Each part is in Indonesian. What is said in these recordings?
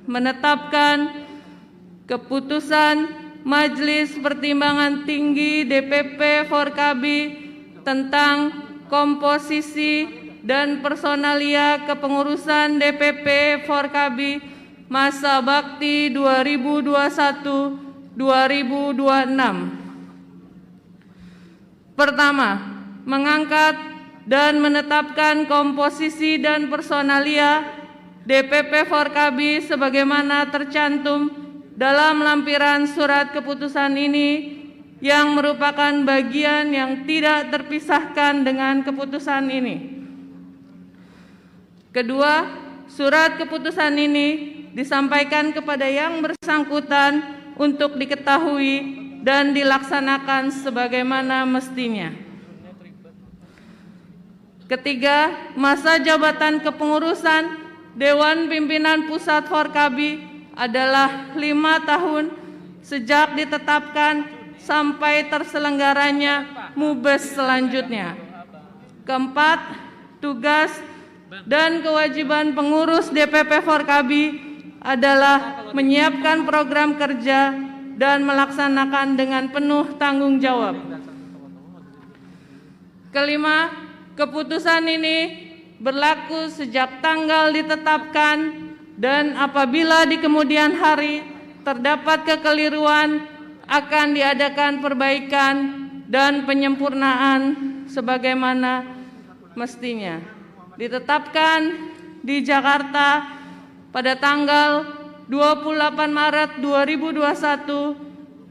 menetapkan keputusan Majelis Pertimbangan Tinggi DPP Forkabi tentang komposisi dan personalia kepengurusan DPP Forkabi masa bakti 2021-2026. Pertama, mengangkat dan menetapkan komposisi dan personalia DPP Forkabi sebagaimana tercantum dalam lampiran surat keputusan ini yang merupakan bagian yang tidak terpisahkan dengan keputusan ini. Kedua, surat keputusan ini disampaikan kepada yang bersangkutan untuk diketahui dan dilaksanakan sebagaimana mestinya. Ketiga, masa jabatan kepengurusan Dewan Pimpinan Pusat Forkabi adalah 5 tahun sejak ditetapkan sampai terselenggaranya Mubes selanjutnya. Keempat, tugas dan kewajiban pengurus DPP Forkabi adalah menyiapkan program kerja dan melaksanakan dengan penuh tanggung jawab. Kelima, keputusan ini berlaku sejak tanggal ditetapkan dan apabila di kemudian hari terdapat kekeliruan akan diadakan perbaikan dan penyempurnaan sebagaimana mestinya. Ditetapkan di Jakarta pada tanggal 28 Maret 2021,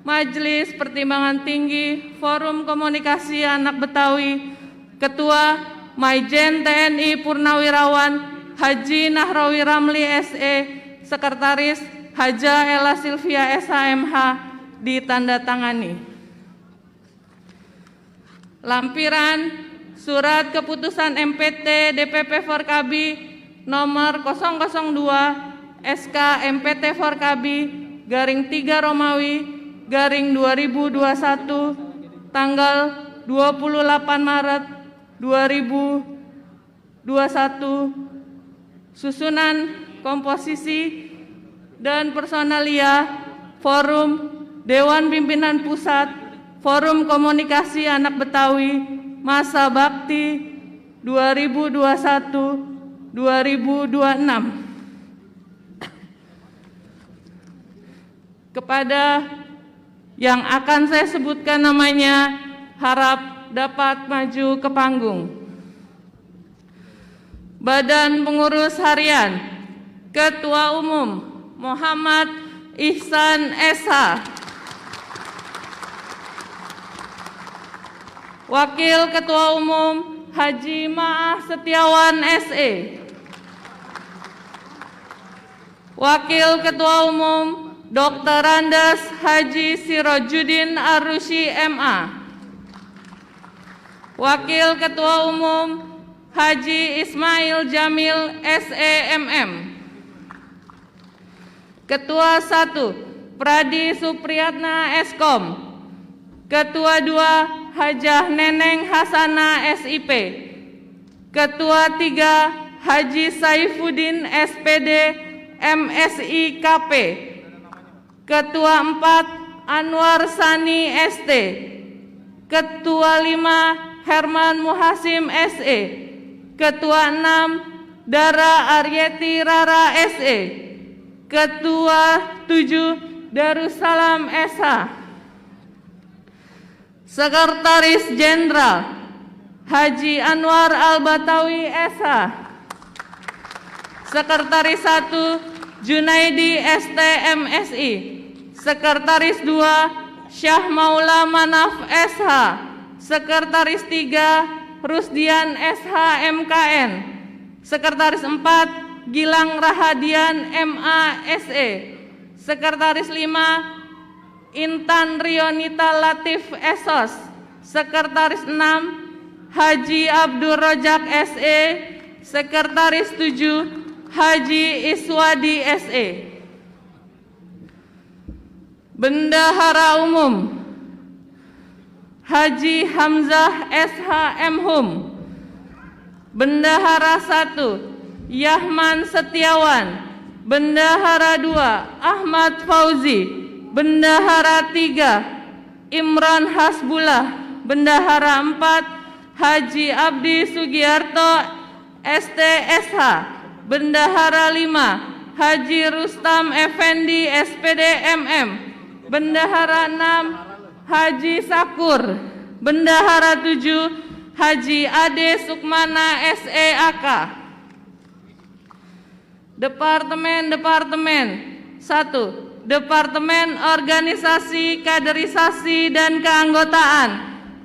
Majelis Pertimbangan Tinggi Forum Komunikasi Anak Betawi, Ketua Maijen TNI Purnawirawan Haji Nahrawi Ramli SE, Sekretaris Haja Ella Silvia SHMH ditandatangani. Lampiran Surat Keputusan MPT DPP Forkabi nomor 002 SK MPT Forkabi _3 Romawi _2021 tanggal 28 Maret 2021, susunan komposisi dan personalia Forum Dewan Pimpinan Pusat Forum Komunikasi Anak Betawi masa bakti 2021-2026. Kepada yang akan saya sebutkan namanya, harap dapat maju ke panggung. Badan Pengurus Harian, Ketua Umum Muhammad Ihsan SH, Wakil Ketua Umum Haji Ma'ah Setiawan SE, Wakil Ketua Umum Dr. Andes Haji Sirojudin Arusy MA, Wakil Ketua Umum Haji Ismail Jamil SEMM, Ketua 1 Pradi Supriyatna Eskom, Ketua 2 Hajah Neneng Hasana SIP, Ketua 3 Haji Saifuddin SPD MSI KP, Ketua 4 Anwar Sani ST, Ketua 5 Herman Muhasim SE, Ketua 6 Dara Aryeti Rara SE, Ketua 7 Darussalam SH, Sekretaris Jenderal Haji Anwar Al-Batawi SH, Sekretaris 1 Junaidi ST MSI, Sekretaris 2 Syah Maula Manaf SH, Sekretaris 3 Rusdian SH MKN, Sekretaris 4 Gilang Rahadian MA SE, Sekretaris 5 Intan Rionita Latif SOS, Sekretaris 6 Haji Abdur Rojak SE, Sekretaris 7 Haji Iswadi SE. Bendahara Umum Haji Hamzah SH Mhum, Bendahara 1 Yahman Setiawan, Bendahara 2 Ahmad Fauzi. Bendahara 3 Imran Hasbullah. Bendahara 4 Haji Abdi Sugiarto STSH. Bendahara 5 Haji Rustam Effendi SPD MM. Bendahara 6 Haji Sakur. Bendahara 7 Haji Ade Sukmana SEAK. Departemen 1. Departemen Organisasi, Kaderisasi, dan Keanggotaan.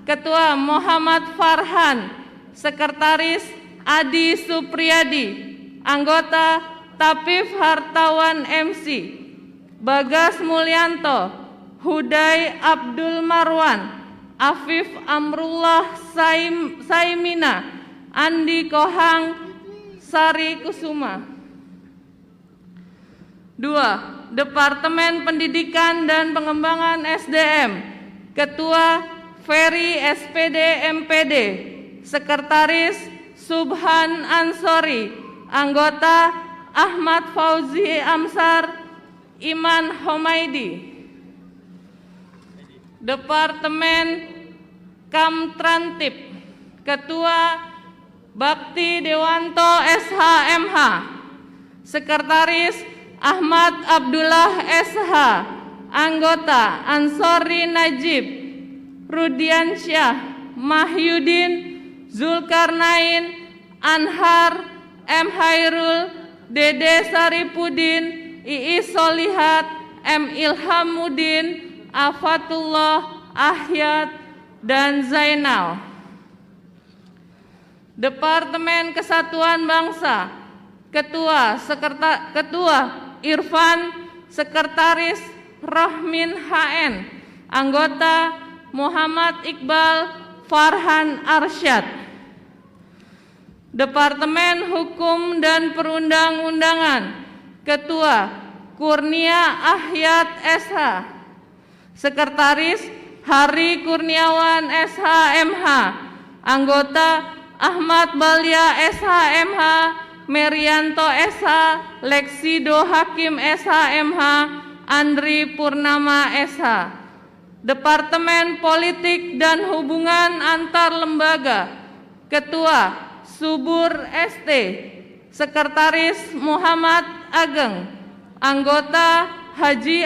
Ketua Muhammad Farhan. Sekretaris Adi Supriyadi. Anggota Tapif Hartawan MC. Bagas Mulyanto. Huday Abdul Marwan. Afif Amrullah Saimina. Andi Kohang Sari Kusuma. 2. Departemen Pendidikan dan Pengembangan SDM. Ketua Ferry SPD MPD. Sekretaris Subhan Ansori. Anggota Ahmad Fauzi Amsar Iman Homaidi. Departemen Kamtrantip. Ketua Bakti Dewanto SHMH. Sekretaris Ahmad Abdullah SH. Anggota Ansori Najib, Rudiansyah, Mahyudin, Zulkarnain, Anhar, M. Hairul, Dede Saripudin, Iis Solihat, M. Ilhamuddin, Afatullah, Ahyat, dan Zainal. Departemen Kesatuan Bangsa. Ketua Irfan. Sekretaris Rohmin HN. Anggota Muhammad Iqbal Farhan Arsyad. Departemen Hukum dan Perundang-undangan. Ketua Kurnia Ahyat SH. Sekretaris Hari Kurniawan SHMH. Anggota Ahmad Balya SHMH, Merianto SH, Leksido Hakim SHMH, Andri Purnama SH. Departemen Politik dan Hubungan Antar Lembaga. Ketua Subur ST. Sekretaris Muhammad Ageng. Anggota Haji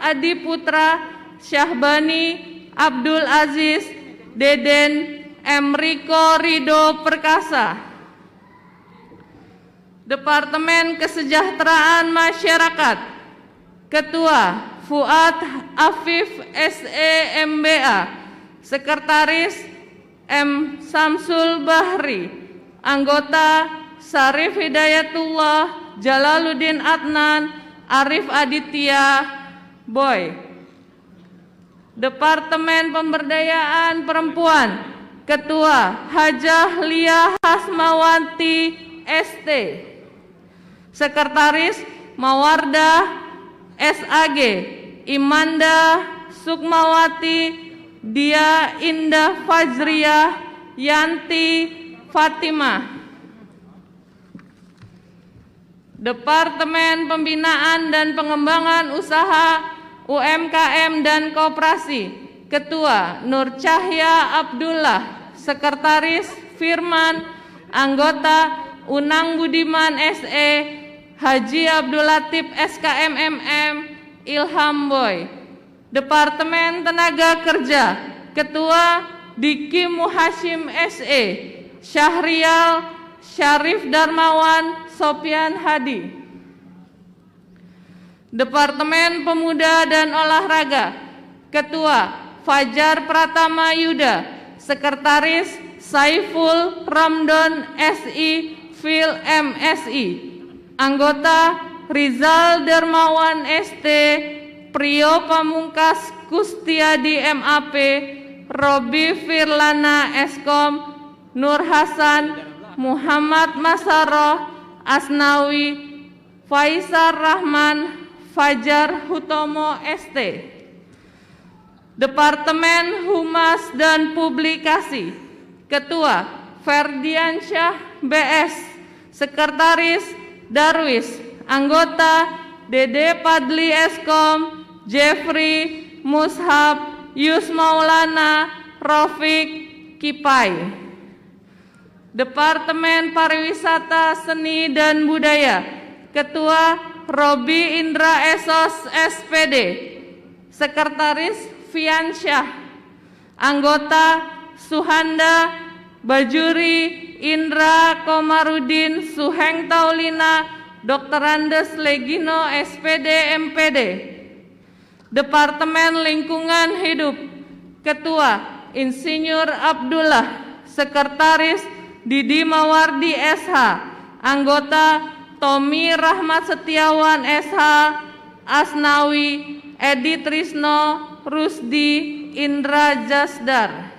Adi Putra, Syahbani Abdul Aziz, Deden M. Riko Rido Perkasa. Departemen Kesejahteraan Masyarakat. Ketua Fuad Afif SE MBA. Sekretaris M. Samsul Bahri. Anggota Sarif Hidayatullah, Jalaluddin Adnan, Arif Aditya Boy. Departemen Pemberdayaan Perempuan. Ketua Hajah Lia Hasmawati ST. Sekretaris Mawardah SAG, Imanda Sukmawati, Dia Indah Fajriyah, Yanti Fatimah. Departemen Pembinaan dan Pengembangan Usaha UMKM dan Koperasi. Ketua Nur Cahya Abdullah. Sekretaris Firman. Anggota Unang Budiman SE, Haji Abdul Latif SKMMM, Ilham Boy. Departemen Tenaga Kerja. Ketua Diki Muhashim SE, Syahrial Syarif Darmawan Sopyan Hadi. Departemen Pemuda dan Olahraga. Ketua Fajar Pratama Yuda. Sekretaris Saiful Ramdon SI Fil MSI. Anggota Rizal Darmawan ST, Prio Pamungkas Kustiadi MAP, Robi Firlana Eskom, Nur Hasan, Muhammad Masaroh, Asnawi, Faisar Rahman, Fajar Hutomo ST. Departemen Humas dan Publikasi. Ketua Ferdiansyah BS. Sekretaris Darwis. Anggota Dede Padli Eskom, Jeffrey, Mushab, Yus Maulana, Rofik, Kipai. Departemen Pariwisata, Seni dan Budaya, Ketua Robi Indra Esos SPD, Sekretaris Fiansyah, Anggota Suhanda Bajuri Indra Komarudin Suheng Taulina, Dr. Andes Legino SPD MPD. Departemen Lingkungan Hidup, Ketua Insinyur Abdullah, Sekretaris Didi Mawardi SH, Anggota Tommy Rahmat Setiawan SH, Asnawi, Edi Trisno, Rusdi, Indra Jasdar.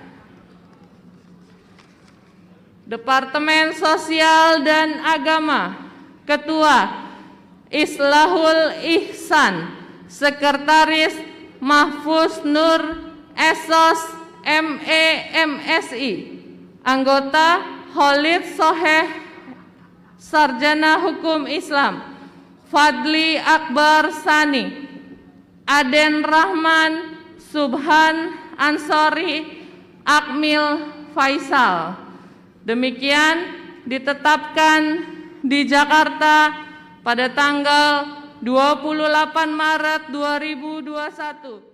Departemen Sosial dan Agama, Ketua Islahul Ihsan, Sekretaris Mahfuz Nur Esos MSI, Anggota Khalid Soheh, Sarjana Hukum Islam, Fadli Akbar Sani, Aden Rahman, Subhan Ansori, Akmil Faisal. Demikian ditetapkan di Jakarta pada tanggal 28 Maret 2021.